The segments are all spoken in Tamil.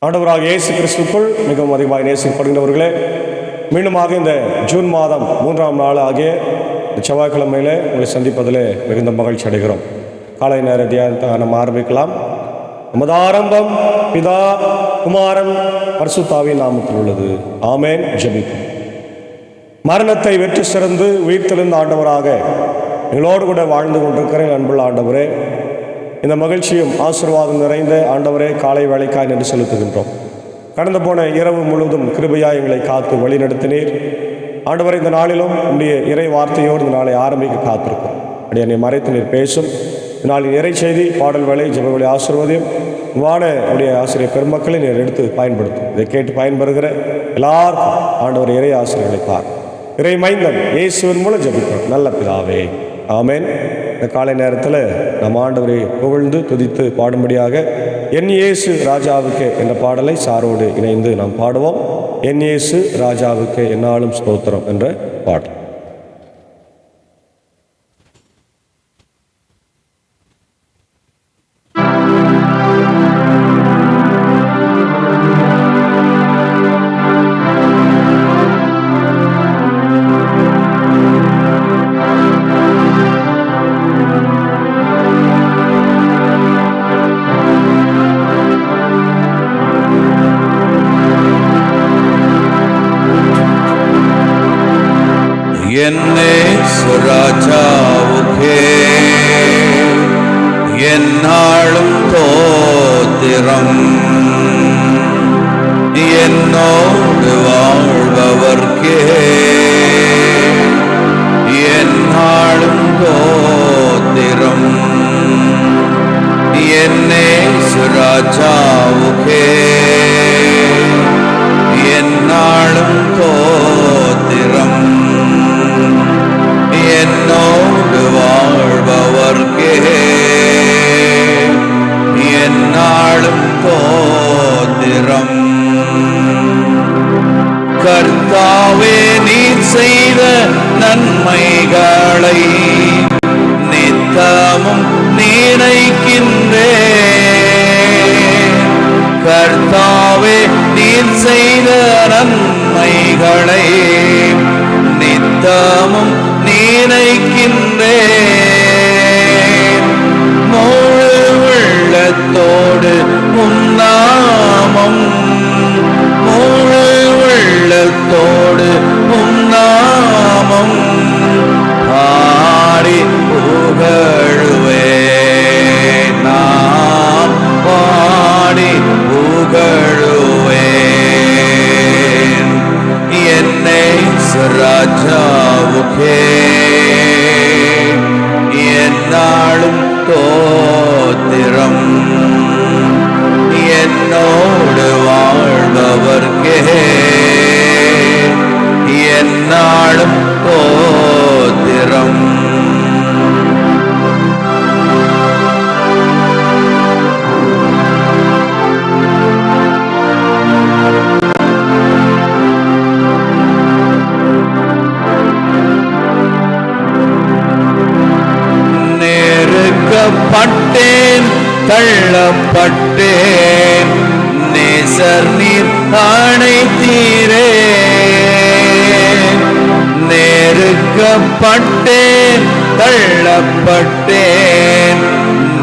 ஆண்டவராக இயேசு கிறிஸ்துக்குள் மிகவும் அதிகமாக நேசிக்கப்படுகின்றவர்களே, மீண்டுமாக இந்த ஜூன் மாதம் 3ஆம் நாள் ஆகிய செவ்வாய்க்கிழமையிலே உங்களை சந்திப்பதில் மிகுந்த மகிழ்ச்சி அடைகிறோம். காலை நேர தியானத்தை நாம் ஆரம்பிக்கலாம். நமது ஆரம்பம் பிதா குமாரன் பரிசுத்தாவின் நாமத்தில் உள்ளது. ஆமேன். ஜெபிப்போம். மரணத்தை வெற்றி சிறந்து உயிர்த்தெழுந்த ஆண்டவராக எங்களோடு கூட வாழ்ந்து கொண்டிருக்கிற அன்புள்ள ஆண்டவரே, இந்த மகிழ்ச்சியும் ஆசீர்வாதம் நிறைந்த ஆண்டவரே, காலை வேளைக்காய் நன்றி செலுத்துகின்றோம். கடந்து போன இரவு முழுவதும் கிருபையாய் எங்களை காத்து வழிநடத்தினீர். ஆண்டவரே, இந்த நாளிலும் உடைய இறை வார்த்தையோடு இந்த நாளை ஆரம்பிக்க காத்திருக்கோம். அப்படி என்னை மறைத்து நீர் பேசும். நாளின் இறை செய்தி, பாடல் வேலை, ஜெப வேலை ஆசீர்வாதம் வான உடைய ஆசிரியர் பெருமக்களை நீர் எடுத்து பயன்படுத்தும். இதை கேட்டு பயன்பெறுகிற எல்லாருக்கும் ஆண்டவர் இறை ஆசிரியர்களை பார். இறை மைந்தன் இயேசுவின் மூலம் ஜெபிக்கிறோம் நல்ல பிதாவே, ஆமேன். இந்த காலை நேரத்தில் நம் ஆண்டவரை புகழ்ந்து துதித்து பாடும்படியாக என் இயேசு ராஜாவுக்கு என்ற பாடலை சாரோடு இணைந்து நாம் பாடுவோம். என் இயேசு ராஜாவுக்கு என்னாலும் ஸ்தோத்திரம் என்ற பாடல். ராஜாவுக்கே என்னாலும் தோத்திரம், என்னோடு வாழ்பவர்க்கே என்னாலும் தோத்திரம். என்னே ராஜாவுக்கே என்னாலும் தோத்திரம், என்னோடு வாழ்பவர்க்கே என்னாலும் தோத்திரம். கர்த்தாவே, நீர் செய்த நன்மைகளை நித்தமும் நினைக்கின்றேன். கர்த்தாவே, நீர் செய்த நன்மைகளை நித்தமும் நினைக்கின்றேன். முழு உள்ளத்தோடு உன்னாமம், முழு உள்ளத்தோடு உன்னாமம் பாடி புகழுவேன். நான் பாடி புகழுவேன். என்னை ராஜாவுக்கே என்னாலும் தோத்திரம், என்னோடு வாழ்பவர்க்கே என்னாலும் தோத்திரம். பட்டேன், தள்ளப்பட்டேன், நேசர் நீர் அணைத்தீரே. நெருக்கப்பட்டேன், தள்ளப்பட்டேன்,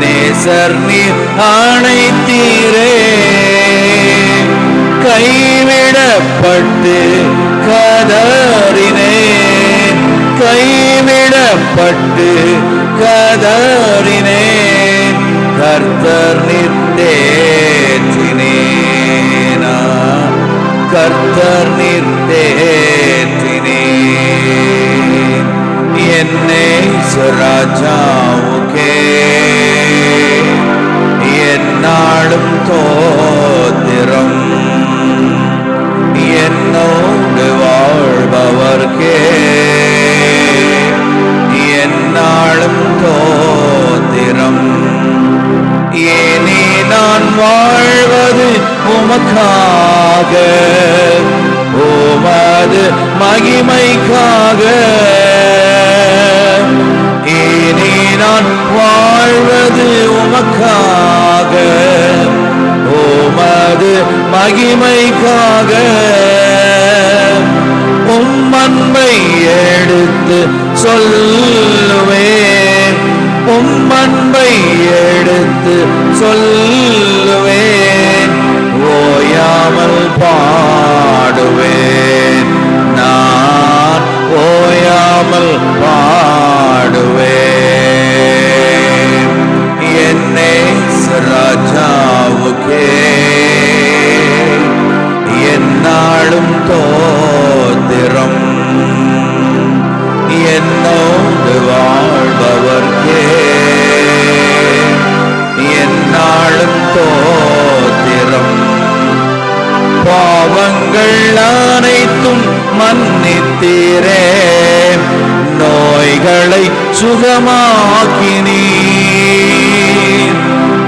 நேசர் நீர் அணைத்தீரே. கைவிடப்பட்டு கதறினேன், கைவிடப்பட்டு கதறினேன், கர்த்தர் நீர் தேற்றினேன், கர்த்தர் நீர் தேற்றினேன். என்னே ராஜாவுக்கே என்னாலும் தோத்திரம், என்னோடு வாழ்பவர்க்கே என்னாலும் தோத்திரம். ஏனே நான் வாழ்வது உமக்காக, உமது மகிமைக்காக. ஏனே நான் வாழ்வது உமக்காக, உமது உமது மகிமைக்காக உம்மன்பை எடுத்து சொல்லுவேன், உம்மன்பை எடுத்து சொல்லுவேன், ஓயாமல் பாடுவேன், நான் ஓயாமல் பாடுவேன். என்னே ராஜாவுக்கே என்னாலும் தோத்திரம், என்னோடு வாழ்பவர்க்கே என்னாலும் தோத்திரம். பாவங்கள் அனைத்தும் மன்னித்தீரே, நோய்களை சுகமாக்கினீர்.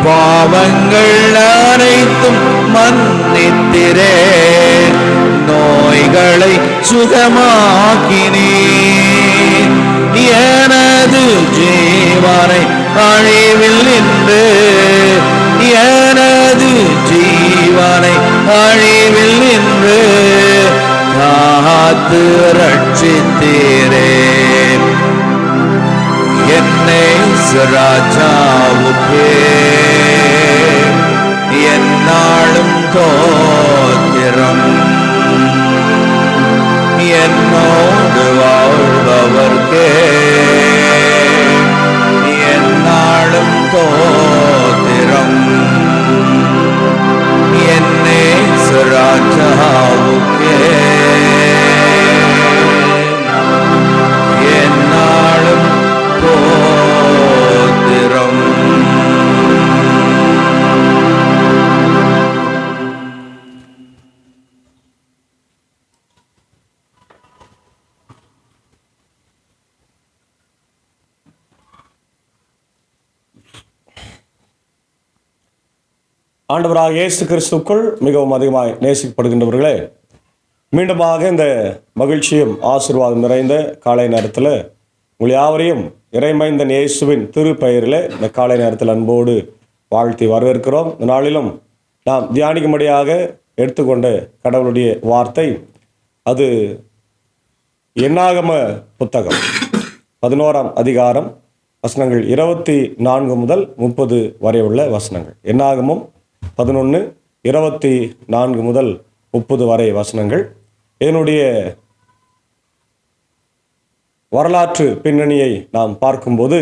பாவங்கள் அனைத்தும் மன்னித்தீரே, நோய்களை சுகமாக்கினீர். எனது ஜீவனை அழிவில் நின்று, எனது ஜீவனை அழிவில் நின்று காத்து ரட்சித்தீரே. என்னை ராஜாவுக்கே என்னாலும் தோத்திரம், என்னோடு வாழ்பவர்க்கே என்னாலும் தோத்திரம். என்னே ராஜாவுக்கே என்னாலும் தோத்திரம். ஆண்டவராக இயேசு கிறிஸ்துக்குள் மிகவும் அதிகமாய் நேசிக்கப்படுகின்றவர்களே, மீண்டுமாக இந்த மகிழ்ச்சியும் ஆசீர்வாதம் நிறைந்த காலை நேரத்தில் உங்கள் யாவரையும் இறைமைந்தன் இயேசுவின் திருப்பெயரில் இந்த காலை நேரத்தில் அன்போடு வாழ்த்தி வரவேற்கிறோம். இந்த நாளிலும் நாம் தியானிக்கும்படியாக எடுத்துக்கொண்ட கடவுளுடைய வார்த்தை, அது என்னாகம புத்தகம் 11ஆம் அதிகாரம் வசனங்கள் 24 முதல் 30 வரை உள்ள வசனங்கள். என்னாகமும் 11, 24 முதல் 30 வரை வசனங்கள். இதனுடைய வரலாற்று பின்னணியை நாம் பார்க்கும்போது,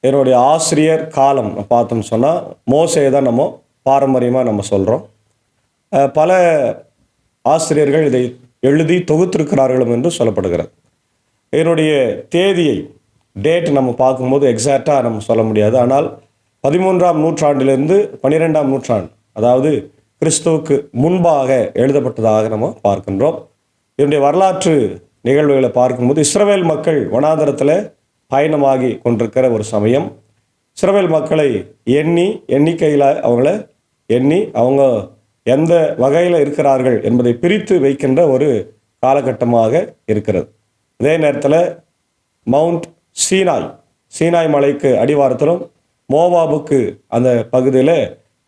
என்னுடைய ஆசிரியர் காலம் பார்த்தோம்னு சொன்னால் மோசே தான் நம்ம பாரம்பரியமாக நம்ம சொல்கிறோம். பல ஆசிரியர்கள் இதை எழுதி தொகுத்திருக்கிறார்களும் என்று சொல்லப்படுகிறது. இதனுடைய தேதியை டேட் நம்ம பார்க்கும்போது எக்ஸாக்டாக நம்ம சொல்ல முடியாது. ஆனால் 13ஆம் நூற்றாண்டிலிருந்து 12ஆம் நூற்றாண்டு, அதாவது கிறிஸ்துவுக்கு முன்பாக எழுதப்பட்டதாக நம்ம பார்க்கின்றோம். இதனுடைய வரலாற்று நிகழ்வுகளை பார்க்கும்போது, இஸ்ரவேல் மக்கள் வனாந்தரத்தில் பயணமாகி கொண்டிருக்கிற ஒரு சமயம். இஸ்ரவேல் மக்களை எண்ணிக்கையில் அவங்கள எண்ணி அவங்க எந்த வகையில் இருக்கிறார்கள் என்பதை பிரித்து வைக்கின்ற ஒரு காலகட்டமாக இருக்கிறது. அதே நேரத்தில் மவுண்ட் சீனாய் மலைக்கு அடிவாரத்திலும் மோவாபுக்கு அந்த பகுதியில்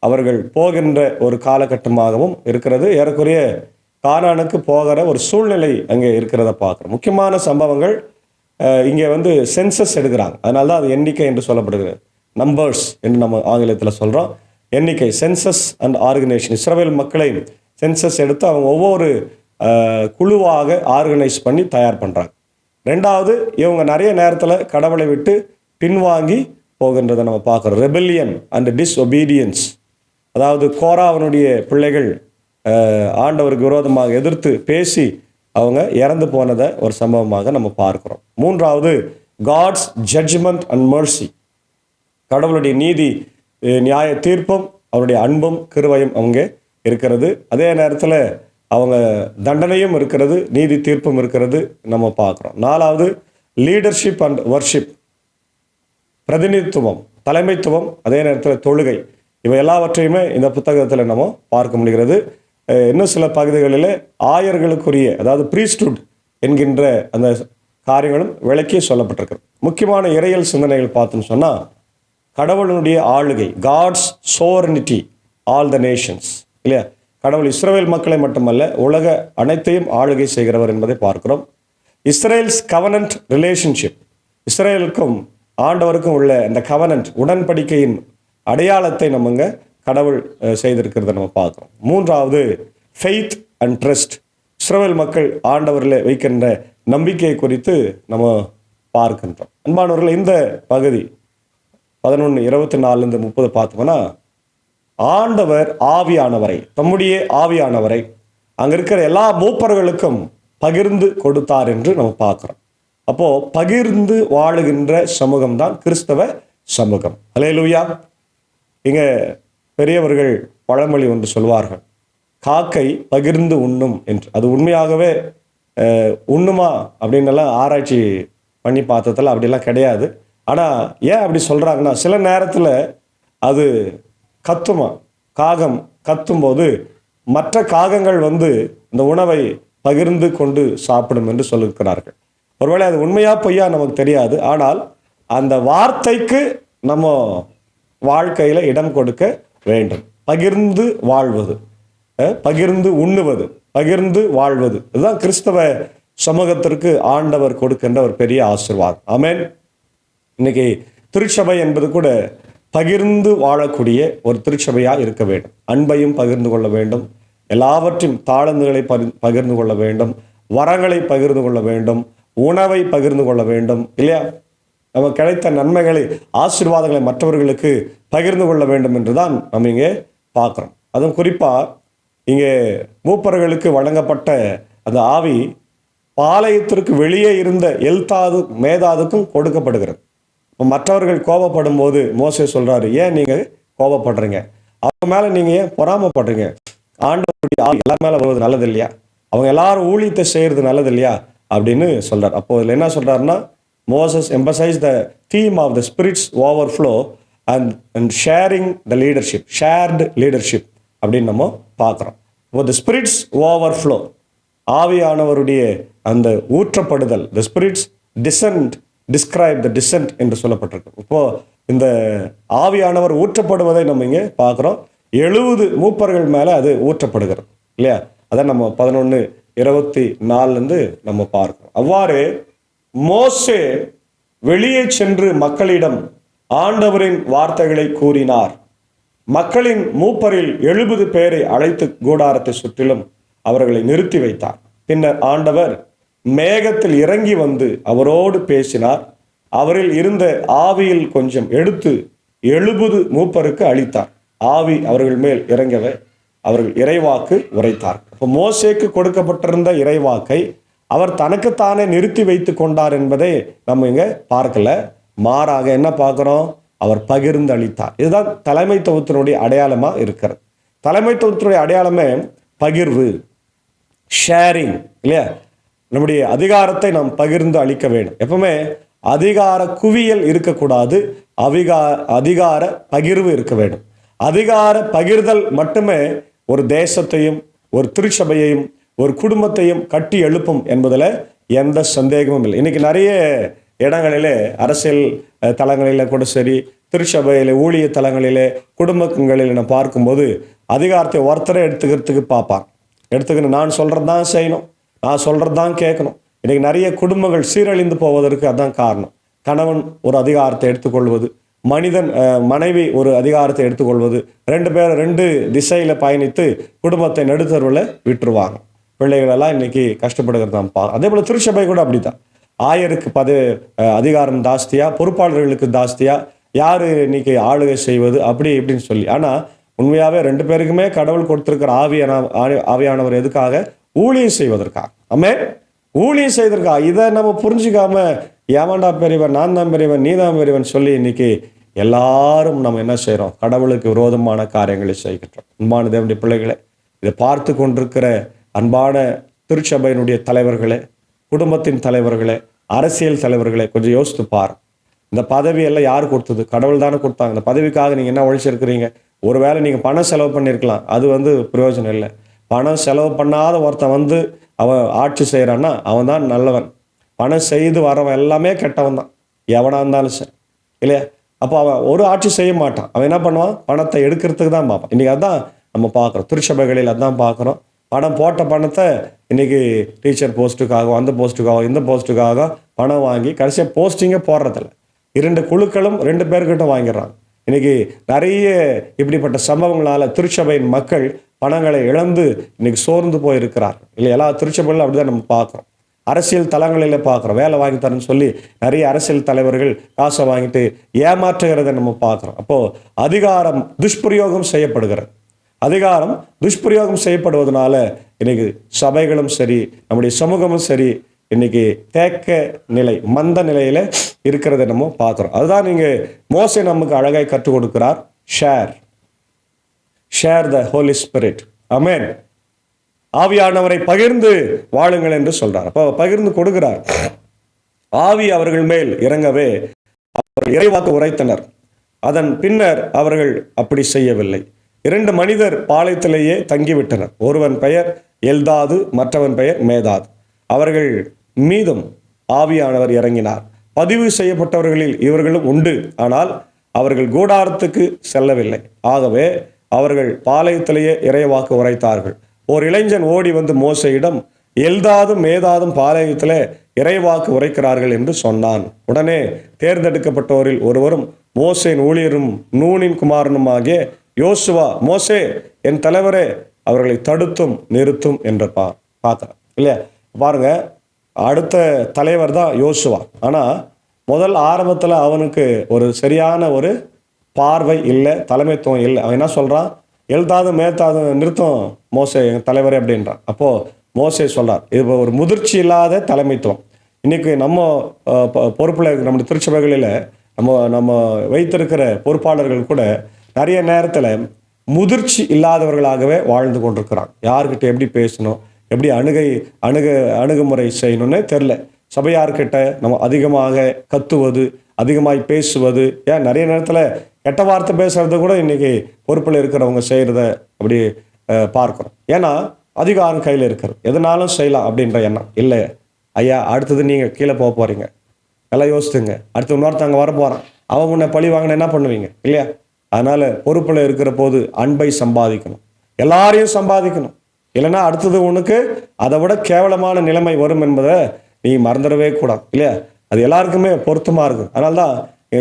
அவர்கள் போகின்ற ஒரு காலகட்டமாகவும் இருக்கிறது. ஏறக்குறைய கானானுக்கு போகிற ஒரு சூழ்நிலை அங்கே இருக்கிறத பார்க்குறோம். முக்கியமான சம்பவங்கள் இங்கே சென்சஸ் எடுக்கிறாங்க. அதனால தான் அது எண்ணிக்கை என்று சொல்லப்படுகிறது. நம்பர்ஸ் என்று நம்ம ஆங்கிலத்தில் சொல்கிறோம். எண்ணிக்கை, சென்சஸ் அண்ட் ஆர்கனைசேஷன். இஸ்ரவேல் மக்களை சென்சஸ் எடுத்து அவங்க ஒவ்வொரு குழுவாக ஆர்கனைஸ் பண்ணி தயார் பண்ணுறாங்க. ரெண்டாவது, இவங்க நிறைய நேரத்தில் கடவுளை விட்டு பின்வாங்கி போகின்றதை நம்ம பார்க்குறோம். ரெபெல்லியன் அண்ட் டிஸ்ஒபீடியன்ஸ், அதாவது கோராவனுடைய பிள்ளைகள் ஆண்டவருக்கு விரோதமாக எதிர்த்து பேசி அவங்க இறந்து போனதை ஒரு சம்பவமாக நம்ம பார்க்குறோம். மூன்றாவது, காட்ஸ் ஜட்ஜ்மெண்ட் அண்ட் மர்சி, கடவுளுடைய நீதி நியாய தீர்ப்பும் அவருடைய அன்பும் கிருபையும் அவங்க இருக்கிறது. அதே நேரத்தில் அவங்க தண்டனையும் இருக்கிறது, நீதி தீர்ப்பும் இருக்கிறது நம்ம பார்க்குறோம். நாலாவது, லீடர்ஷிப் அண்ட் வர்ஷிப், பிரதிநிதித்துவம், தலைமைத்துவம், அதே நேரத்தில் தொழுகை, இவை எல்லாவற்றையுமே இந்த புத்தகத்தில் நம்ம பார்க்க முடிகிறது. இன்னும் சில பகுதிகளில் ஆயர்களுக்குரிய, அதாவது ப்ரீஸ்டுட் என்கின்ற அந்த காரியங்களும் விளக்கி சொல்லப்பட்டிருக்கு. முக்கியமான இறையியல் சிந்தனைகள் பார்த்தோம்னு சொன்னால், கடவுளுடைய ஆளுகை, God's sovereignty, all the Nations இல்லையா. கடவுள் இஸ்ரவேல் மக்களை மட்டுமல்ல உலக அனைத்தையும் ஆளுகை செய்கிறவர் என்பதை பார்க்கிறோம். இஸ்ரேல்ஸ் கவனன்ட் ரிலேஷன்ஷிப், இஸ்ரேலுக்கும் ஆண்டவருக்கும் உள்ள இந்த கவனன்ட் உடன்படிக்கையின் அடையாளத்தை நம்மங்க கடவுள் செய்திருக்கிறத நம்ம பார்க்கிறோம். மூன்றாவது ஃபெய்த் அண்ட் ட்ரஸ்ட், இஸ்ரவேல் மக்கள் ஆண்டவரில் வைக்கின்ற நம்பிக்கை குறித்து நம்ம பார்க்கின்றோம். அன்பானவர்கள், இந்த பகுதி 11:24-30 பார்த்தோம்னா, ஆண்டவர் ஆவியானவரை, தம்முடைய ஆவியானவரை அங்கே இருக்கிற எல்லா மூப்பர்களுக்கும் பகிர்ந்து கொடுத்தார் என்று நம்ம பார்க்குறோம். அப்போ பகிர்ந்து வாழுகின்ற சமூகம் தான் கிறிஸ்தவ சமூகம். அல்லேலூயா. இங்க பெரியவர்கள் பழமொழி ஒன்று சொல்வார்கள், காக்கை பகிர்ந்து உண்ணும் என்று. அது உண்மையாகவே உண்ணுமா அப்படின்னெல்லாம் ஆராய்ச்சி பண்ணி பார்த்ததில் அப்படிலாம் கிடையாது. ஆனால் ஏன் அப்படி சொல்கிறாங்கன்னா, சில நேரத்தில் அது கத்துமா, காகம் கத்தும்போது மற்ற காகங்கள் வந்து இந்த உணவை பகிர்ந்து கொண்டு சாப்பிடும் என்று சொல்லியிருக்கிறார்கள். ஒருவேளை அது உண்மையா பொய்யா நமக்கு தெரியாது. ஆனால் அந்த வார்த்தைக்கு நம்ம வாழ்க்கையில் இடம் கொடுக்க வேண்டும். பகிர்ந்து வாழ்வது, பகிர்ந்து உண்ணுவது, பகிர்ந்து வாழ்வது, இதுதான் கிறிஸ்தவ சமூகத்திற்கு ஆண்டவர் கொடுக்கின்ற ஒரு பெரிய ஆசீர்வாதம். ஆமென். இன்னைக்கு திருச்சபை என்பது கூட பகிர்ந்து வாழக்கூடிய ஒரு திருச்சபையாக இருக்க வேண்டும். அன்பையும் பகிர்ந்து கொள்ள வேண்டும், எல்லாவற்றையும் தாளந்துகளை பகிர்ந்து கொள்ள வேண்டும், வரங்களை பகிர்ந்து கொள்ள வேண்டும், உணவை பகிர்ந்து கொள்ள வேண்டும் இல்லையா. நம்ம கிடைத்த நன்மைகளை, ஆசீர்வாதங்களை மற்றவர்களுக்கு பகிர்ந்து கொள்ள வேண்டும் என்று தான் நம்ம இங்கே பார்க்குறோம். அதுவும் குறிப்பாக இங்கே மூப்பர்களுக்கு வழங்கப்பட்ட அந்த ஆவி பாளையத்திற்கு வெளியே இருந்த எல்தாது மேதாதுக்கும் கொடுக்கப்படுகிறது. மற்றவர்கள் கோபப்படும் போது மோசே சொல்றாரு, ஏன் நீங்க கோபப்படுறீங்க, அவங்க மேல நீங்க ஏன் பொறாமப்படுறீங்க, ஆண்டவருடைய ஆவி எல்லா மேல வருவது நல்லது இல்லையா, அவங்க எல்லாரும் ஊழியத்தை செய்யறது நல்லது இல்லையா அப்படின்னு சொல்றாரு. அப்போ இதுல என்ன சொல்றாருன்னா, Moses emphasize the theme of the spirits overflow and sharing the leadership, shared leadership அப்படின்னு நம்ம பார்க்குறோம். இப்போ த ஸ்பிரிட்ஸ் ஓவர்ஃப்ளோ, ஆவியானவருடைய அந்த ஊற்றப்படுதல், the spirits descent, describe the descent என்று சொல்லப்பட்டிருக்கு. இப்போ இந்த ஆவியானவர் ஊற்றப்படுவதை நம்ம இங்கே பார்க்குறோம். 70 மூப்பர்கள் மேலே அது ஊற்றப்படுகிறது இல்லையா. அதான் நம்ம 11:24 நம்ம பார்க்கிறோம். அவ்வாறு மோசே வெளியே சென்று மக்களிடம் ஆண்டவரின் வார்த்தைகளை கூறினார். மக்களின் மூப்பரில் 70 பேரை அழைத்து கூடாரத்தை சுற்றிலும் அவர்களை நிறுத்தி வைத்தார். பின்னர் ஆண்டவர் மேகத்தில் இறங்கி வந்து அவரோடு பேசினார். அவரில் இருந்த ஆவியில் கொஞ்சம் எடுத்து 70 மூப்பருக்கு அளித்தார். ஆவி அவர்கள் மேல் இறங்கவே அவர்கள் இறைவாக்கு உரைத்தார். இப்போ மோசேக்கு கொடுக்கப்பட்டிருந்த இறைவாக்கை அவர் தனக்குத்தானே நிறுத்தி வைத்து கொண்டார் என்பதை நம்ம இங்க பார்க்கல. மாறாக என்ன பார்க்கிறோம், அவர் பகிர்ந்து அளித்தார். இதுதான் தலைமைத்துவத்தினுடைய அடையாளமா இருக்கிறது. தலைமைத்துவத்தினுடைய அடையாளமே பகிர்வு, ஷேரிங் இல்லையா. நம்முடைய அதிகாரத்தை நாம் பகிர்ந்து அளிக்க வேண்டும். எப்பவுமே அதிகார குவியல் இருக்கக்கூடாது, அதிகார பகிர்வு இருக்க வேண்டும். அதிகார பகிர்தல் மட்டுமே ஒரு தேசத்தையும் ஒரு திருச்சபையையும் ஒரு குடும்பத்தையும் கட்டி எழுப்பும் என்பதில் எந்த சந்தேகமும் இல்லை. இன்னைக்கு நிறைய இடங்களிலே, அரசியல் தளங்களில் கூட சரி, திருச்சபையில், ஊழிய தளங்களிலே, குடும்பங்களில் நான் பார்க்கும்போது அதிகாரத்தை ஒருத்தரை எடுத்துக்கிறதுக்கு பார்ப்பான். எடுத்துக்கணும், நான் சொல்கிறது தான் செய்யணும், நான் சொல்கிறது தான் கேட்கணும். இன்றைக்கி நிறைய குடும்பங்கள் சீரழிந்து போவதற்கு அதுதான் காரணம். கணவன் ஒரு அதிகாரத்தை எடுத்துக்கொள்வது, மனைவி ஒரு அதிகாரத்தை எடுத்துக்கொள்வது, 2 பேர் 2 திசையில் பயணித்து குடும்பத்தை நடுத்தருவில் விட்டுருவாங்க. பிள்ளைகளெல்லாம் இன்னைக்கு கஷ்டப்படுகிறது நாம் அதே போல் திருச்சபை கூட அப்படித்தான். ஆயருக்கு அதிகாரம் ஜாஸ்தியா, பொறுப்பாளர்களுக்கு ஜாஸ்தியா, யார் இன்னைக்கு ஆளுகை செய்வது அப்படி இப்படின்னு சொல்லி. ஆனால் உண்மையாகவே 2 பேருக்குமே கடவுள் கொடுத்திருக்கிற ஆவியானவர் எதுக்காக? ஊழியம் செய்வதற்காக. ஊழியம் செய்வதற்காக. இதை நம்ம புரிஞ்சுக்காம ஏமாண்டா பெரியவன், நான் தான் பெரியவன், நீ தான் பெரியவன் சொல்லி இன்னைக்கு எல்லாரும் நம்ம என்ன செய்கிறோம்? கடவுளுக்கு விரோதமான காரியங்களை செய்கின்றோம். அன்பான தேவனுடைய பிள்ளைகளே, இதை பார்த்து கொண்டிருக்கிற அன்பான திருச்சபையினுடைய தலைவர்களே, குடும்பத்தின் தலைவர்களே, அரசியல் தலைவர்களே, கொஞ்சம் யோசித்து பார். இந்த பதவியெல்லாம் யார் கொடுத்தது? கடவுள் தானே கொடுத்தாங்க. இந்த பதவிக்காக நீங்கள் என்ன உழைச்சிருக்கிறீங்க? ஒருவேளை நீங்கள் பணம் செலவு பண்ணியிருக்கலாம், அது பிரயோஜனம் இல்லை. பணம் செலவு பண்ணாத ஒருத்தன் அவன் ஆட்சி செய்கிறான்னா அவன் தான் நல்லவன். பணம் செய்து வரவன் எல்லாமே கெட்டவன் தான், எவனாக இருந்தாலும் சரி இல்லையா. அப்போ அவன் ஒரு ஆட்சி செய்ய மாட்டான். அவன் என்ன பண்ணுவான்? பணத்தை எடுக்கிறதுக்கு தான் பார்ப்பான். இன்றைக்கி அதான் நம்ம பார்க்குறோம், திருச்சபைகளில் அதான் பார்க்குறோம். பணம் போட்ட பணத்தை இன்றைக்கி டீச்சர் போஸ்ட்டுக்காகவும் அந்த போஸ்ட்டுக்காகவும் இந்த போஸ்ட்டுக்காக பணம் வாங்கி கடைசியாக போஸ்டிங்கே போடுறதில்ல. 2 குழுக்களும் 2 பேர்கிட்ட வாங்கிடுறாங்க. இன்றைக்கி நிறைய இப்படிப்பட்ட சம்பவங்களால் திருச்சபையின் மக்கள் பணங்களை இழந்து இன்றைக்கி சோர்ந்து போயிருக்கிறார். இல்லை, எல்லா திருச்சபைகளும் அப்படி தான் நம்ம பார்க்குறோம். அரசியல் தளங்களில் பார்க்குறோம். வேலை வாங்கி தரேன்னு சொல்லி நிறைய அரசியல் தலைவர்கள் காசை வாங்கிட்டு ஏமாற்றுகிறத நம்ம பார்க்குறோம். அப்போது அதிகாரம் துஷ்பிரயோகம் செய்யப்படுகிறது. அதிகாரம் துஷ்பிரயோகம் செய்யப்படுவதனால இன்னைக்கு சபைகளும் சரி, நம்முடைய சமூகமும் சரி, இன்னைக்கு தேக்க நிலை, மந்த நிலையில இருக்கிறத நம்ம பார்க்குறோம். அதுதான் நீங்க மோசே நமக்கு அழகாய் கற்றுக் கொடுக்கிறார். Share the holy spirit. Amen. ஆவியானவரை பகிர்ந்து வாழுங்கள் என்று சொல்றார். அப்போ பகிர்ந்து கொடுக்கிறார். ஆவி அவர்கள் மேல் இறங்கவே அவர்கள் இறைவாக்கு உரைத்தனர். அதன் பின்னர் அவர்கள் அப்படி செய்யவில்லை. 2 மனிதர் பாளையத்திலேயே தங்கிவிட்டனர். ஒருவன் பெயர் எல்தாது, மற்றவன் பெயர் மேதாது. அவர்கள் மீதும் ஆவியானவர் இறங்கினார். பதிவு செய்யப்பட்டவர்களில் இவர்களும் உண்டு, ஆனால் அவர்கள் கூடாரத்துக்கு செல்லவில்லை. ஆகவே அவர்கள் பாளையத்திலேயே இறைவாக்கு உரைத்தார்கள். ஓர் இளைஞன் ஓடி வந்து மோசையிடம், எல்தாதும் மேதாதும் பாளையத்திலே இறைவாக்கு உரைக்கிறார்கள் என்று சொன்னான். உடனே தேர்ந்தெடுக்கப்பட்டோரில் ஒருவரும் மோசேயின் ஊழியரும் நூனின் குமாரனுமாகிய யோசுவா, மோசே என் தலைவரே, அவர்களை தடுத்தும் நிறுத்தும் என்று பார்க்கிறார். இல்லையா? பாருங்க, அடுத்த தலைவர் தான் யோசுவா. ஆனால் முதல் ஆரம்பத்தில் அவனுக்கு ஒரு சரியான ஒரு பார்வை இல்லை, தலைமைத்துவம் இல்லை. அவன் என்ன சொல்கிறான்? எல்தாது மேத்தாது நிறுத்தம் மோசே எங்கள் தலைவரே அப்படின்றான். அப்போது மோசே சொல்கிறார், இது ஒரு முதிர்ச்சி இல்லாத தலைமைத்துவம். இன்றைக்கி நம்ம பொறுப்பில் இருக்கிற நம்முடைய திருச்சபைகளில் நம்ம வைத்திருக்கிற பொறுப்பாளர்கள் கூட நிறைய நேரத்தில் முதிர்ச்சி இல்லாதவர்களாகவே வாழ்ந்து கொண்டிருக்கிறாங்க. யார்கிட்ட எப்படி பேசணும், எப்படி அணுகுமுறை செய்யணும்னு தெரில. சபையார்கிட்ட நம்ம அதிகமாக கத்துவது, அதிகமாக பேசுவது, ஏன் நிறைய நேரத்தில் கெட்ட வார்த்தை பேசுறது கூட இன்னைக்கு பொறுப்பில் இருக்கிறவங்க செய்கிறத அப்படி பார்க்குறோம். ஏன்னா அதிகாரம் கையில் இருக்கிறது, எதனாலும் செய்யலாம் அப்படின்ற எண்ணம் இல்லை. ஐயா, அடுத்தது நீங்கள் கீழே போக போகிறீங்க, நல்லா யோசித்துங்க. அடுத்து இன்னொருத்தவங்க வர போகிறான், அவன் முன்ன பழி வாங்கின என்ன பண்ணுவீங்க? இல்லையா? அதனால் பொறுப்பில் இருக்கிற போது அன்பை சம்பாதிக்கணும், எல்லாரையும் சம்பாதிக்கணும். இல்லைன்னா அடுத்தது உனக்கு அதை விட கேவலமான நிலைமை வரும் என்பதை நீ மறந்துடவே கூடாது. இல்லையா? அது எல்லாருக்குமே பொருத்தமாக இருக்குது. அதனால்தான்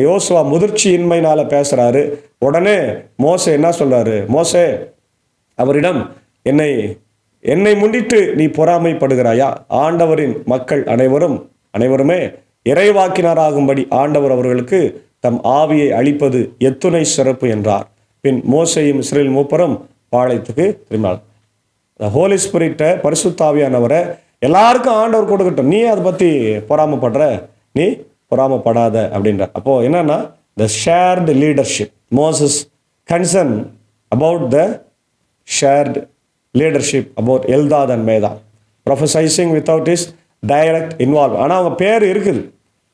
யோசுவா முதிர்ச்சியின்மையினால பேசுகிறாரு. உடனே மோசே என்ன சொல்கிறாரு? மோசே அவரிடம், என்னை முன்னிட்டு நீ பொறாமைப்படுகிறாயா? ஆண்டவரின் மக்கள் அனைவருமே இறைவாக்கினராகும்படி ஆண்டவர் அவர்களுக்கு தம் ஆவியை அளிப்பது எத்துணை சிறப்பு என்றார். பின் மோசேயும் இஸ்ரேல் மூப்பரும் பாளையத்துக்கு திரும்பினார். ஹோலி ஸ்பிரிட்டை, பரிசுத்தாவியானவரை எல்லாருக்கும் ஆண்டவர் கொடுக்கட்டும், நீ அதை பற்றி பொறாமப்படுற, நீ பொறாமப்படாத அப்படின்ற. அப்போது என்னன்னா, the shared leadership. Moses concern about the shared leadership about Eldad and Medad, prophesying without is direct involve. ஆனால் அவங்க பேர் இருக்குது,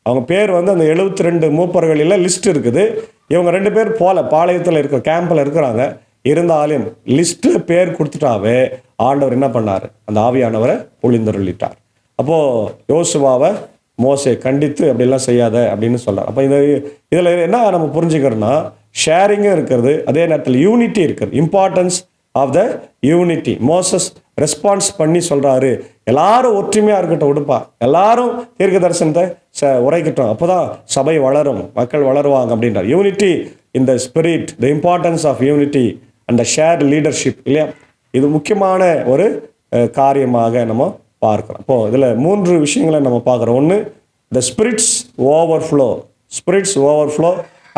அவங்க பேர் வந்து அந்த 72 மூப்பர்களில் லிஸ்ட் இருக்குது. இவங்க 2 பேர் போல பாளையத்தில் இருக்கிற கேம்பில் இருக்கிறாங்க. இருந்தாலும் லிஸ்ட்டில் பேர் கொடுத்துட்டாவே ஆண்டவர் என்ன பண்ணார்? அந்த ஆவியானவரை பொழிந்தருளிட்டார். அப்போது யோசுவாவை மோசே கண்டித்து அப்படிலாம் செய்யாத அப்படின்னு சொல்கிறார். அப்போ இதில் என்ன நம்ம புரிஞ்சுக்கிறோன்னா, ஷேரிங்கும் இருக்கிறது, அதே நேரத்தில் யூனிட்டி இருக்குது. Importance of the unity. Moses response பண்ணி சொல்கிறாரு, எல்லாரும் ஒற்றுமையாக இருக்கட்டும், விடுப்பா, எல்லாரும் தீர்க்க தரிசனத்தை உரைக்கட்டும், அப்போ தான் சபை வளரும், மக்கள் வளருவாங்க அப்படின்றார். Unity in the spirit, the importance of unity and the shared leadership. இல்லையா? இது முக்கியமான ஒரு காரியமாக நம்ம பார்க்குறோம். அப்போது இதில் 3 விஷயங்களை நம்ம பார்க்குறோம். ஒன்று, the spirits overflow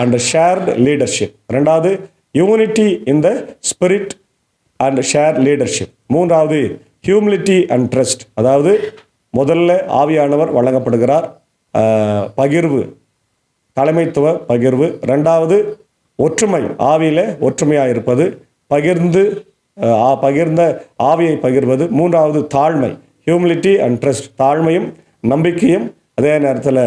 and shared leadership. 2வது, unity in the spirit and share leadership. 3வது, ஹியூமிலிட்டி அண்ட் ட்ரஸ்ட். அதாவது முதல்ல ஆவியானவர் வழங்கப்படுகிறார், பகிர்வு, தலைமைத்துவ பகிர்வு. 2வது, ஒற்றுமை, ஆவியில் ஒற்றுமையாக இருப்பது, பகிர்ந்த ஆவியை பகிர்வது. 3வது, தாழ்மை, ஹியூமிலிட்டி அண்ட் ட்ரஸ்ட், தாழ்மையும் நம்பிக்கையும். அதே நேரத்தில்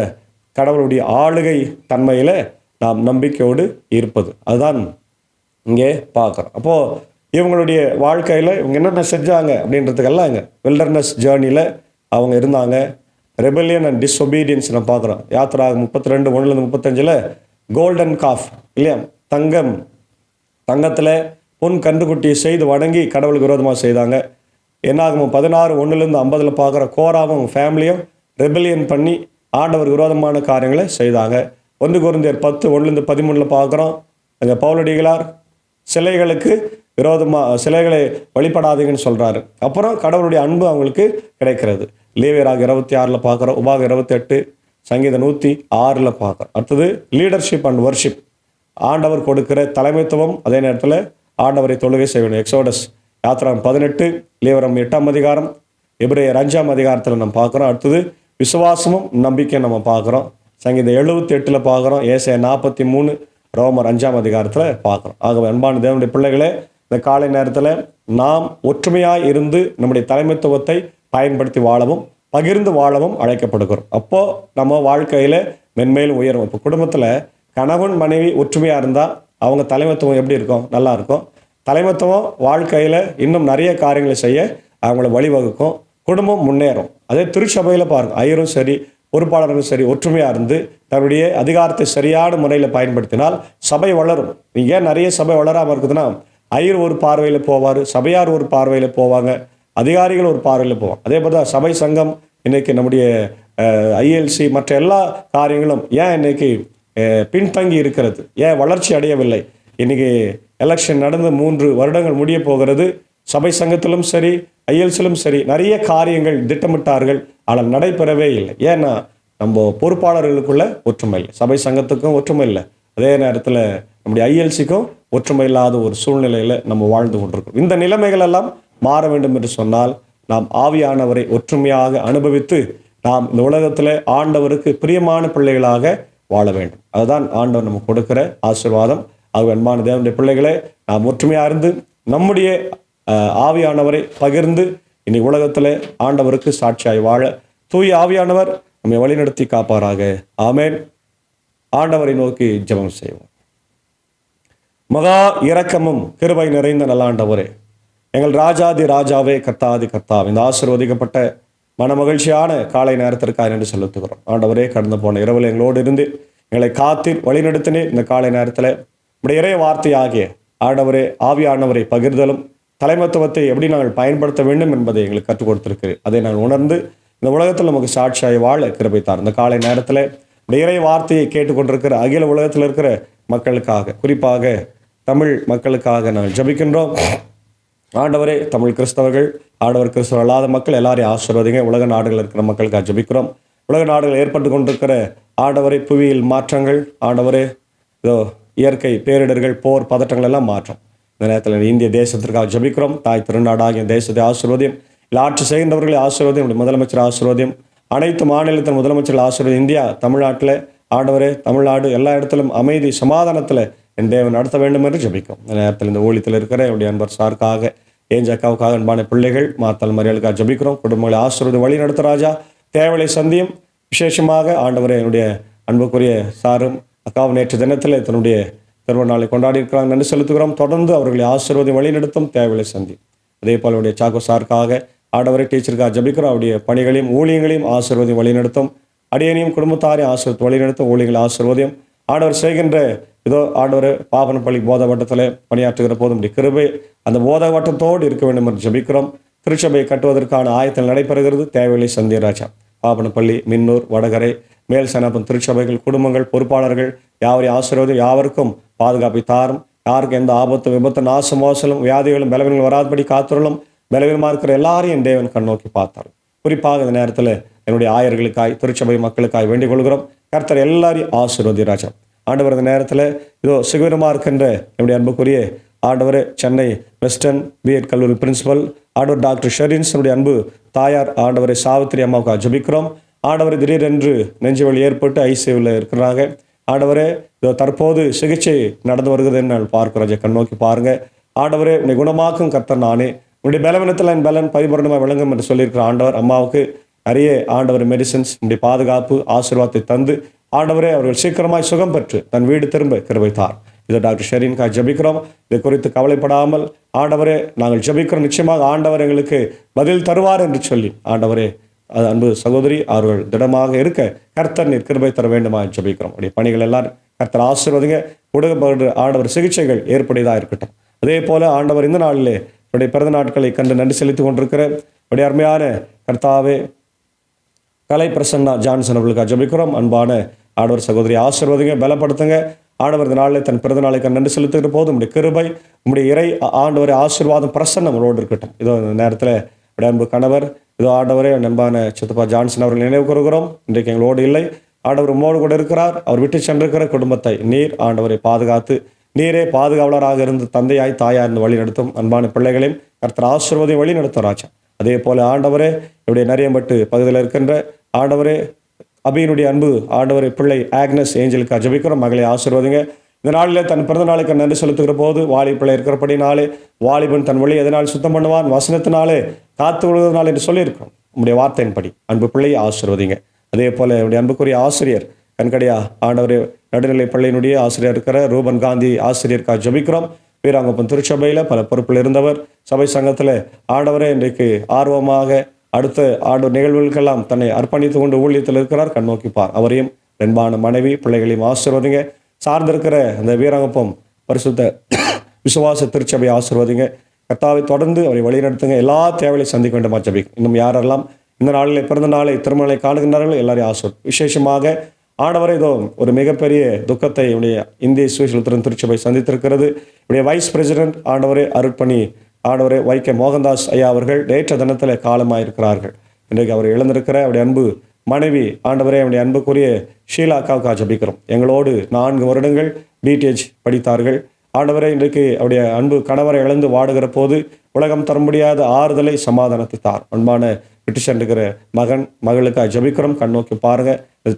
கடவுளுடைய ஆளுகை தன்மையில் நாம் நம்பிக்கையோடு இருப்பது. அதுதான் இங்கே பார்க்குறோம். அப்போது இவங்களுடைய வாழ்க்கையில் இவங்க என்னென்ன செஞ்சாங்க அப்படின்றதுக்கெல்லாம் இங்கே வில்டர்னஸ் ஜேர்னியில் அவங்க இருந்தாங்க. ரெபல்லியன் அண்ட் டிஸ்ஒபீடியன்ஸ் நம்ம பார்க்குறோம். யாத்திராக 32:1-35 கோல்டன் காஃப் இல்லையா, தங்கத்தில் பொன் கன்றுக்குட்டியை செய்து வணங்கி கடவுளுக்கு விரோதமாக செய்தாங்க. என்னாகும் 16:1-50 பார்க்குற கோராவும் ஃபேமிலியும் ரெபெலியன் பண்ணி ஆண்டவர் விரோதமான காரியங்களை செய்தாங்க. 1 கொரிந்தியர் 10:1-13 பார்க்குறோம். அங்கே பவுலடிகளார் சிலைகளுக்கு விரோதமாக சிலைகளை வழிபடாதீங்கன்னு சொல்கிறாரு. அப்புறம் கடவுளுடைய அன்பு அவங்களுக்கு கிடைக்கிறது. லேவியராக 26 பார்க்குறோம். உபாக 28, சங்கீதம் 106 பார்க்குறோம். அடுத்தது லீடர்ஷிப் அண்ட் வர்ஷிப், ஆண்டவர் கொடுக்கிற தலைமைத்துவம், அதே நேரத்தில் ஆண்டவரை தொழுகை செய்ய வேண்டும். எக்ஸோடஸ் யாத்திராகம் 18, லேவியராகம் 8ஆம் அதிகாரம், எபிரேயர் 5ஆம் அதிகாரத்தில் நம்ம பார்க்குறோம். அடுத்தது விசுவாசமும் நம்பிக்கை நம்ம பார்க்குறோம். சங்கீதம் 78 பார்க்குறோம். ஏசாயா 43, ரோமர் 5ஆம் அதிகாரத்தில் பார்க்குறோம். ஆகவே அன்பான தேவனுடைய பிள்ளைகளே, இந்த காலை நேரத்தில் நாம் ஒற்றுமையாக இருந்து நம்முடைய தலைமைத்துவத்தை பயன்படுத்தி வாழவும் பகிர்ந்து வாழவும் அழைக்கப்படுகிறோம். அப்போது நம்ம வாழ்க்கையில் மென்மேலும் உயரும். இப்போ குடும்பத்தில் கணவன் மனைவி ஒற்றுமையாக இருந்தால் அவங்க தலைமைத்துவம் எப்படி இருக்கும்? நல்லா இருக்கும். தலைமைத்துவம் வாழ்க்கையில் இன்னும் நிறைய காரியங்களை செய்ய அவங்கள வழிவகுக்கும். குடும்பம் முன்னேறும். அதே திருச்சபையில் பாருங்கள், ஐயரும் சரி பொறுப்பாளர்களும் சரி ஒற்றுமையாக இருந்து தன்னுடைய அதிகாரத்தை சரியான முறையில் பயன்படுத்தினால் சபை வளரும். ஏன் நிறைய சபை வளராமல் இருக்குதுன்னா, ஐயர் ஒரு பார்வையில் போவார், சபையார் ஒரு பார்வையில் போவாங்க, அதிகாரிகள் ஒரு பார்வையில் போவாங்க. அதே போல் தான் சபை சங்கம் இன்றைக்கி நம்முடைய ஐஎல்சி மற்ற எல்லா காரியங்களும் ஏன் இன்றைக்கி பின்தங்கி இருக்கிறது, ஏன் வளர்ச்சி அடையவில்லை? இன்றைக்கி எலெக்ஷன் நடந்து 3 வருடங்கள் முடிய போகிறது. சபை சங்கத்திலும் சரி ஐஎல்சிலும் சரி நிறைய காரியங்கள் திட்டமிட்டார்கள், ஆனால் நடைபெறவே இல்லை. ஏன்னா நம்ம பொறுப்பாளர்களுக்குள்ள ஒற்றுமை இல்லை, சபை சங்கத்துக்கும் ஒற்றுமை இல்லை, அதே நேரத்தில் நம்முடைய ஐஎல்சிக்கும் ஒற்றுமை இல்லாத ஒரு சூழ்நிலையில் நம்ம வாழ்ந்து கொண்டிருக்கோம். இந்த நிலைமைகள் எல்லாம் மாற வேண்டும் என்று சொன்னால் நாம் ஆவியானவரை ஒற்றுமையாக அனுபவித்து நாம் இந்த உலகத்தில் ஆண்டவருக்கு பிரியமான பிள்ளைகளாக வாழ வேண்டும். அதுதான் ஆண்டவர் நமக்கு கொடுக்கிற ஆசீர்வாதம். ஆகவே அன்பான தேவனுடைய பிள்ளைகளே, நாம் ஒற்றுமையாக இருந்து நம்முடைய ஆவியானவரை பகிர்ந்து இனி உலகத்தில் ஆண்டவருக்கு சாட்சியாய் வாழ தூய ஆவியானவர் நம்மை வழிநடத்தி காப்பாராக. ஆமேன். ஆண்டவரை நோக்கி ஜெபம் செய்வோம். மகா இரக்கமும் கிருபை நிறைந்த நல்லாண்டவரே, எங்கள் ராஜாதி ராஜாவே, கர்த்தாதி கர்த்தாவே, இந்த ஆசீர்வதிக்கப்பட்ட மனமகிழ்ச்சியான காலை நேரத்திற்காக நன்றி செலுத்துகிறோம். ஆண்டவரே, கடந்து போன இரவில் எங்களோடு இருந்து எங்களை காத்து வழிநடத்தினே. இந்த காலை நேரத்தில் நம்முடைய இறை வார்த்தையாகிய ஆண்டவரே ஆவியானவரை பகிர்தலும் தலைமைத்துவத்தை எப்படி நாங்கள் பயன்படுத்த வேண்டும் என்பதை எங்களுக்கு கற்றுக் கொடுத்திருக்கிறேன். அதை நாங்கள் உணர்ந்து இந்த உலகத்தில் நமக்கு சாட்சியாய் வாழ கிருபை தார். இந்த காலை நேரத்தில் இறை வார்த்தையை கேட்டுக்கொண்டிருக்கிற அகில உலகத்தில் இருக்கிற மக்களுக்காக, குறிப்பாக தமிழ் மக்களுக்காக நாங்கள் ஜெபிக்கின்றோம். ஆண்டவரே, தமிழ் கிறிஸ்தவர்கள், ஆண்டவர் கிறிஸ்தவர் அல்லாத மக்கள் எல்லாரையும் ஆசீர்வதிங்க. உலக நாடுகளில் இருக்கிற மக்களுக்காக ஜெபிக்கிறோம். உலக நாடுகள் ஏற்பட்டு கொண்டிருக்கிற ஆண்டவரை புவியியல் மாற்றங்கள், ஆண்டவரே இதோ இயற்கை பேரிடர்கள், போர் பதற்றங்கள் எல்லாம் மாற்றம். இந்த நேரத்தில் இந்திய தேசத்திற்காக ஜெபிக்கிறோம். தாய் திருநாடாகிய தேசத்தை ஆசீர்வதியும். இல்லை ஆட்சி செய்கின்றவர்களை ஆசீர்வதியும். முதலமைச்சர் ஆசீர்வதியும். அனைத்து மாநிலத்தின் முதலமைச்சர்கள் ஆசீர்வதியும். இந்தியா தமிழ்நாட்டில் ஆண்டவரே, தமிழ்நாடு எல்லா இடத்திலும் அமைதி சமாதானத்தில் என் தேவன் நடத்த வேண்டும் என்று ஜெபிக்கும். இந்த நேரத்தில் இந்த ஊழியத்தில் இருக்கிற என்னுடைய அன்பர் சாருக்காக, ஏஞ்சக்காவுக்காக, அன்பான பிள்ளைகள் மாத்தல் மரியாளுக்காக ஜெபிக்கிறோம். குடும்பங்களை ஆசீர்வதி வழி நடத்த ராஜா. தேவலை சந்தியும். விசேஷமாக ஆண்டவரே, என்னுடைய அன்புக்குரிய சாரும் அக்காவும் நேற்று தினத்தில் தன்னுடைய திருமண நாளை கொண்டாடி இருக்கிறாங்க, நன்றி செலுத்துகிறோம். தொடர்ந்து அவர்களை ஆசீர்வதி வழி நடத்தும். தேவலை சந்தி. அதே போல் அவருடைய சாக்கோ சாருக்காக ஆண்டவரை டீச்சருக்காக ஜெபிக்கிறோம். அவருடைய பணிகளையும் ஊழியங்களையும் ஆசீர்வதி வழி நடத்தும். அடியனையும் குடும்பத்தாரையும் ஆசீர்வதி வழி நடத்தும். ஊழியங்களை ஆசீர்வதியும். ஆண்டவர் செய்கின்ற இதோ ஆண்டவர் பாபனப்பள்ளி போத வட்டத்தில் பணியாற்றுகிற போதும் கிருபை அந்த போத வட்டத்தோடு இருக்க வேண்டும் என்று ஜெபிக்கிறோம். திருச்சபையை கட்டுவதற்கான ஆயத்தல் நடைபெறுகிறது. தேவையில்லை சந்திய ராஜா. பாபனப்பள்ளி, மின்னூர், வடகரை, மேல் சனப்பன் திருச்சபைகள், குடும்பங்கள், பொறுப்பாளர்கள் யாவரையும் ஆசீர்வதியும். யாவருக்கும் பாதுகாப்பை தாரும். யாருக்கும் எந்த ஆபத்தும் விபத்து நாசம் மோசலும் வியாதிகளும் பலவீனங்களும் வராதபடி காத்துறலும். பலவீனமாக இருக்கிற எல்லாரையும் என் தேவன் கண்ணோக்கி பார்த்தார். குறிப்பாக இந்த நேரத்தில் என்னுடைய ஆயர்களுக்காய், திருச்சபை மக்களுக்காய் வேண்டிக் கொள்கிறோம். கர்த்தர் எல்லாரையும் ஆசீர்வதி ராஜா. ஆண்டவர் இந்த நேரத்தில் இதோ சிகுரமாக இருக்கின்ற என்னுடைய அன்புக்குரிய ஆண்டவர் சென்னை வெஸ்டர்ன் பிஎட் கல்லூரி பிரின்சிபல் ஆண்டவர் டாக்டர் ஷெரின்ஸ் என்னுடைய அன்பு தாயார் ஆண்டவரை சாவித்திரி அம்மாவுக்காக ஜெபிக்கிறோம். ஆண்டவர் திடீரென்று நெஞ்சுவலி ஏற்பட்டு ஐசியூவில் இருக்கிறாங்க. ஆண்டவரே, இதோ தற்போது சிகிச்சை நடந்து வருகிறது என்று பார்க்கிறோம். கண்ணோக்கி பாருங்க. ஆண்டவரே, உன்னை குணமாக்கும் கர்த்தர் நானே. உன்னுடைய பலவீனத்தில் என் பலன் பரிபூரணமாக விளங்கும் என்று சொல்லியிருக்கிற ஆண்டவர் அம்மாவுக்கு நிறைய ஆண்டவர் மெடிசன்ஸ் உடைய பாதுகாப்பு ஆசீர்வாதத்தை தந்து ஆண்டவரே அவர்கள் சீக்கிரமாய் சுகம் பெற்று தன் வீடு திரும்ப கிருபைத்தார். இதை டாக்டர் ஷெரீனுக்காக ஜெபிக்கிறோம். இது குறித்து கவலைப்படாமல் ஆண்டவரே நாங்கள் ஜெபிக்கிறோம். நிச்சயமாக ஆண்டவர் எங்களுக்கு பதில் தருவார் என்று சொல்லி ஆண்டவரே அன்பு சகோதரி அவர்கள் திடமாக இருக்க கர்த்தர் நீர் கிருபை தர வேண்டுமா ஜெபிக்கிறோம். உடைய பணிகள் எல்லாரும் கர்த்தர் ஆசீர்வதிங்க. கொடுக்கப்படுகிற ஆண்டவர் சிகிச்சைகள் ஏற்புடையதாக இருக்கட்டும். அதே போல ஆண்டவர் இந்த நாளிலே என்னுடைய பிறந்த நாட்களை கண்டு நன்றி செலுத்திக் கொண்டிருக்கிற என்னுடைய அருமையான கர்த்தாவே கலை பிரசன்னா ஜான்சன் அவர்களுக்கு ஜெபிக்கிறோம். அன்பான ஆண்டவர் சகோதரி ஆசீர்வதிங்க, பலப்படுத்துங்க. ஆண்டவர் இந்த நாளில் தன் பிறந்த நாளைக்கு நன்றி செலுத்துகிற போது உங்களுடைய கிருபை, உங்களுடைய இறை ஆண்டவரை ஆசீர்வாதம் பிரசன்னம் நம்மளோடு இருக்கட்டும். இதோ இந்த நேரத்தில் உடைய அன்பு கணவர், இதோ ஆண்டவரே அன்பான சித்தப்பா ஜான்சன் அவர்கள் நினைவு கூறுகிறோம். இன்றைக்கு எங்களோடு இல்லை. ஆண்டவர் உம்மோடு கூட இருக்கிறார். அவர் விட்டு சென்றிருக்கிற குடும்பத்தை நீர் ஆண்டவரை பாதுகாத்து, நீரே பாதுகாவலராக இருந்து தந்தையாய் தாயார் இருந்து வழி நடத்தும். அன்பான பிள்ளைகளையும் கர்த்தர் ஆசீர்வாதம் வழி நடத்தும் ராஜா. அதே போல ஆண்டவரே என்னுடைய நரியம்பட்டு பகுதியில் இருக்கின்ற ஆண்டவரே அபியினுடைய அன்பு ஆண்டவரை பிள்ளை ஆக்னஸ் ஏஞ்சலுக்கு ஜெபிக்கிறோம். மகளை ஆசீர்வதிங்க. இந்த நாளில் தன் பிறந்த நாளுக்கு நன்றி செலுத்துகிற போது வாலிபிள்ளை இருக்கிறபடினாலே வாலிபன் தன் வழி எதனால் சுத்தம் பண்ணுவான், வசனத்தினாலே காத்து விழுவதனால் என்று சொல்லியிருக்கிறோம். உங்களுடைய வார்த்தையின்படி அன்பு பிள்ளையை ஆசீர்வதிங்க. அதே போல என்னுடைய அன்புக்குரிய ஆசிரியர் கண்கடியா ஆண்டவரே நடுநிலை பள்ளியினுடைய ஆசிரியர் இருக்கிற ரூபன் காந்தி ஆசிரியருக்காக ஜெபிக்கிறோம். வீராங்கப்பன் திருச்சபையில் பல பொறுப்பில் இருந்தவர். சபை சங்கத்தில் ஆண்டவரே இன்றைக்கு ஆர்வமாக அடுத்த ஆண்டு நிகழ்வுகளுக்கெல்லாம் தன்னை அர்ப்பணித்து கொண்டு ஊழியத்தில் இருக்கிறார். கண்ணோக்கிப்பார். அவரையும் அன்பான மனைவி பிள்ளைகளையும் ஆசீர்வதிங்க. சார்ந்திருக்கிற அந்த வீராங்கப்பம் பரிசுத்த விசுவாச திருச்சபை ஆசீர்வதிங்க. கர்த்தாவை தொடர்ந்து அவரை வழிநடத்துங்க. எல்லா தேவைகளையும் சந்திக்க வேண்டுமா ஜெபிக்கும். இன்னும் யாரெல்லாம் இந்த நாளில் பிறந்த நாளை திருமணத்தை காணுகின்றார்கள் எல்லாரையும் விசேஷமாக ஆண்டவரை இதோ ஒரு மிகப்பெரிய துக்கத்தை உடைய இந்திய சுவிசேஷ திருச்சபை சந்தித்திருக்கிறது. உடைய வைஸ் பிரசிடென்ட் ஆண்டவரே அருட்பணி ஆண்டவரே வைக்க மோகன்தாஸ் ஐயா அவர்கள் நேற்ற தினத்தில் காலமாயிருக்கிறார்கள். இன்றைக்கு அவர் இழந்திருக்கிற அவருடைய அன்பு மனைவி ஆண்டவரே அவருடைய அன்புக்குரிய ஷீலா அக்காவுக்காக ஜெபிக்கிறோம். எங்களோடு 4 வருடங்கள் பிடிஹெச் படித்தார்கள். ஆண்டவரே இன்றைக்கு அவருடைய அன்பு கணவரை இழந்து வாடுகிற போது உலகம் தர முடியாத ஆறுதலை சமாதானத்தை தார். அன்பான விட்டு சென்றுகிற மகளுக்காக ஜெபிக்கிறோம். கண்ணோக்கி பாருங்க.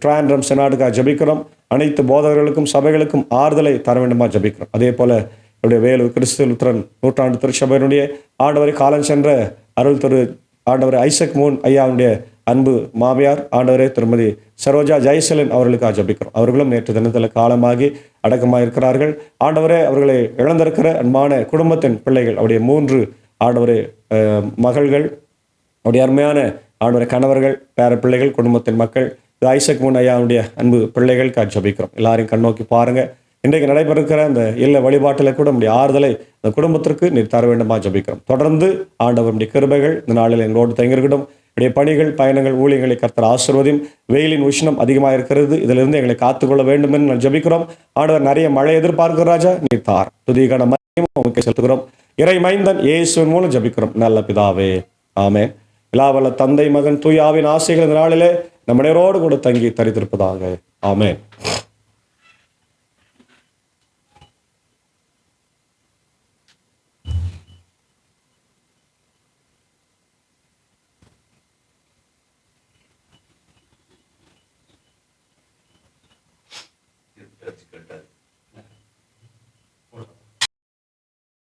ட்ராண்ட்ரம் செனாடுக்காக ஜெபிக்கிறோம். அனைத்து போதகர்களுக்கும் சபைகளுக்கும் ஆறுதலை தர வேண்டுமா ஜெபிக்கிறோம். அதே போல என்னுடைய வேலூர் கிறிஸ்து லுத்தரன் நூற்றாண்டு திருச்சபையினுடைய ஆண்டவரை காலம் சென்ற அருள் திரு ஆண்டவர் ஐசக் மூன் ஐயாவுடைய அன்பு மாமியார் ஆண்டவரே திருமதி சரோஜா ஜெயசலன் அவர்களுக்காக ஜெபிக்கிறோம். அவர்களும் நேற்று தினத்தில் காலமாகி அடக்கமாக இருக்கிறார்கள். ஆண்டவரே அவர்களை இழந்திருக்கிற அன்பான குடும்பத்தின் பிள்ளைகள் அவருடைய 3 ஆண்டவரே மகள்கள், அவருடைய அருமையான ஆண்டவரை கணவர்கள், பேர பிள்ளைகள், குடும்பத்தின் மக்கள், ஐசக் மூன் ஐயாவுடைய அன்பு பிள்ளைகளுக்காக ஜெபிக்கிறோம். எல்லாரையும் கண்ணோக்கி பாருங்க. இன்றைக்கு நடைபெறுகிற அந்த இல்ல வழிபாட்டில் கூட நம்முடைய ஆறுதலை அந்த குடும்பத்திற்கு நீர் தர வேண்டுமா ஜெபிக்கிறோம். தொடர்ந்து ஆண்டவருடைய கிருபைகள் இந்த நாளில் எங்களோடு தங்கியிருக்கட்டும். இடைய பணிகள், பயணங்கள், ஊழியர்களை கர்த்தர் ஆசீர்வதியும். வெயிலின் உஷ்ணம் அதிகமாக இருக்கிறது. இதிலிருந்து எங்களை காத்துக்கொள்ள வேண்டும் என்று நான் ஜெபிக்கிறோம். ஆண்டவர் நிறைய மழை எதிர்பார்க்கிற ராஜா நீர் தார். துதிகான மகிமையை செலுத்துகிறோம். இறை மைந்தன் இயேசுவின் மூலம் ஜெபிக்கிறோம் நல்ல பிதாவே, ஆமென். இலாவல்ல தந்தை, மகன், தூய ஆவியின் ஆசைகள் இந்த நாளிலே நம்ம நேரோடு கூட தங்கி தரித்திருப்பதாக. ஆமென்.